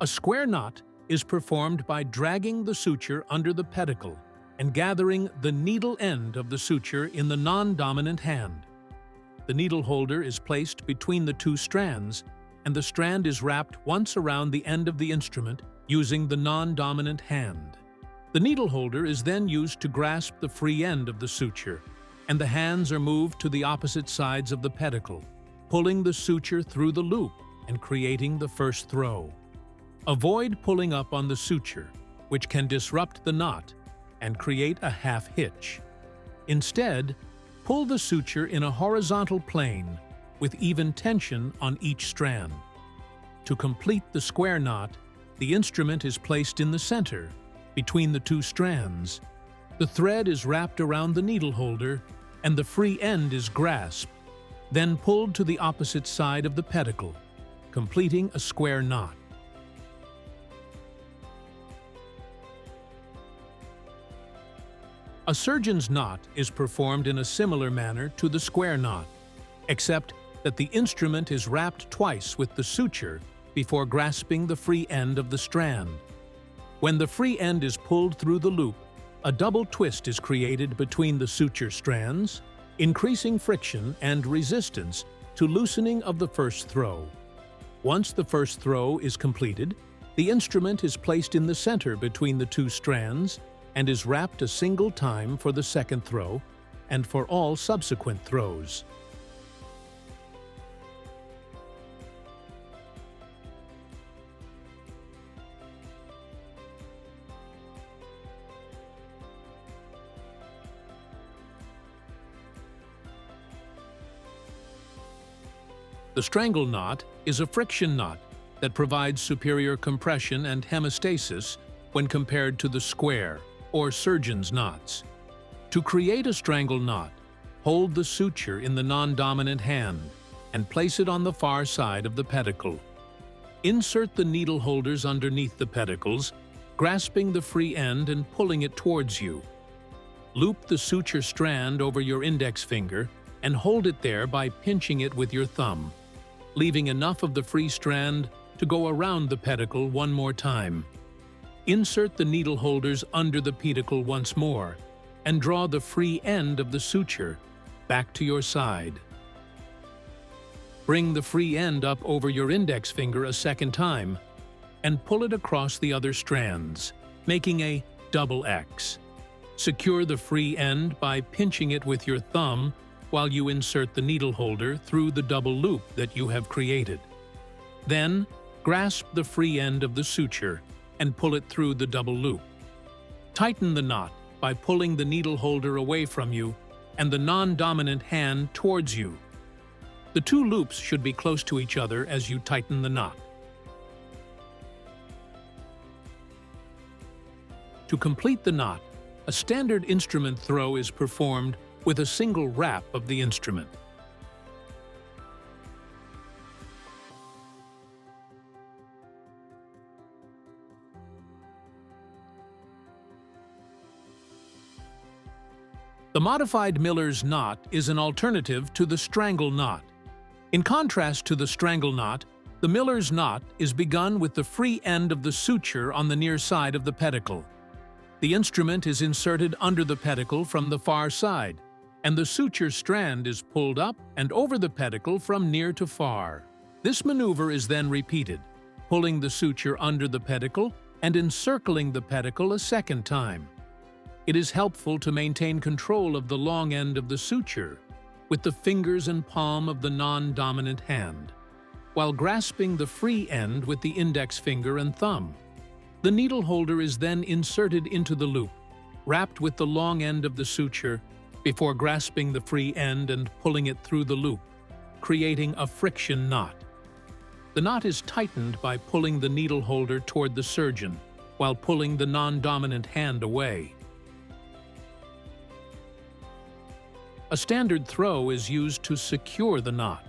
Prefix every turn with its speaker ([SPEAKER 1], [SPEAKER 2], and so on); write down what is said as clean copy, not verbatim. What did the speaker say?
[SPEAKER 1] A square knot is performed by dragging the suture under the pedicle and gathering the needle end of the suture in the non-dominant hand. The needle holder is placed between the two strands, and the strand is wrapped once around the end of the instrument using the non-dominant hand. The needle holder is then used to grasp the free end of the suture, and the hands are moved to the opposite sides of the pedicle, pulling the suture through the loop and creating the first throw. Avoid pulling up on the suture, which can disrupt the knot and create a half hitch. Instead, pull the suture in a horizontal plane with even tension on each strand. To complete the square knot, the instrument is placed in the center, between the two strands. The thread is wrapped around the needle holder, and the free end is grasped, then pulled to the opposite side of the pedicle, completing a square knot. A surgeon's knot is performed in a similar manner to the square knot, except that the instrument is wrapped twice with the suture before grasping the free end of the strand. When the free end is pulled through the loop, a double twist is created between the suture strands, increasing friction and resistance to loosening of the first throw. Once the first throw is completed, the instrument is placed in the center between the two strands and is wrapped a single time for the second throw and for all subsequent throws. The strangle knot is a friction knot that provides superior compression and hemostasis when compared to the square or surgeon's knots. To create a strangle knot, hold the suture in the non-dominant hand and place it on the far side of the pedicle. Insert the needle holders underneath the pedicles, grasping the free end and pulling it towards you. Loop the suture strand over your index finger and hold it there by pinching it with your thumb, leaving enough of the free strand to go around the pedicle one more time. Insert the needle holders under the pedicle once more and draw the free end of the suture back to your side. Bring the free end up over your index finger a second time and pull it across the other strands, making a double X. Secure the free end by pinching it with your thumb while you insert the needle holder through the double loop that you have created. Then, grasp the free end of the suture and pull it through the double loop. Tighten the knot by pulling the needle holder away from you and the non-dominant hand towards you. The two loops should be close to each other as you tighten the knot. To complete the knot, a standard instrument throw is performed with a single wrap of the instrument. The modified Miller's knot is an alternative to the strangle knot. In contrast to the strangle knot, the Miller's knot is begun with the free end of the suture on the near side of the pedicle. The instrument is inserted under the pedicle from the far side, and the suture strand is pulled up and over the pedicle from near to far. This maneuver is then repeated, pulling the suture under the pedicle and encircling the pedicle a second time. It is helpful to maintain control of the long end of the suture with the fingers and palm of the non-dominant hand, while grasping the free end with the index finger and thumb. The needle holder is then inserted into the loop, wrapped with the long end of the suture, before grasping the free end and pulling it through the loop, creating a friction knot. The knot is tightened by pulling the needle holder toward the surgeon, while pulling the non-dominant hand away. A standard throw is used to secure the knot.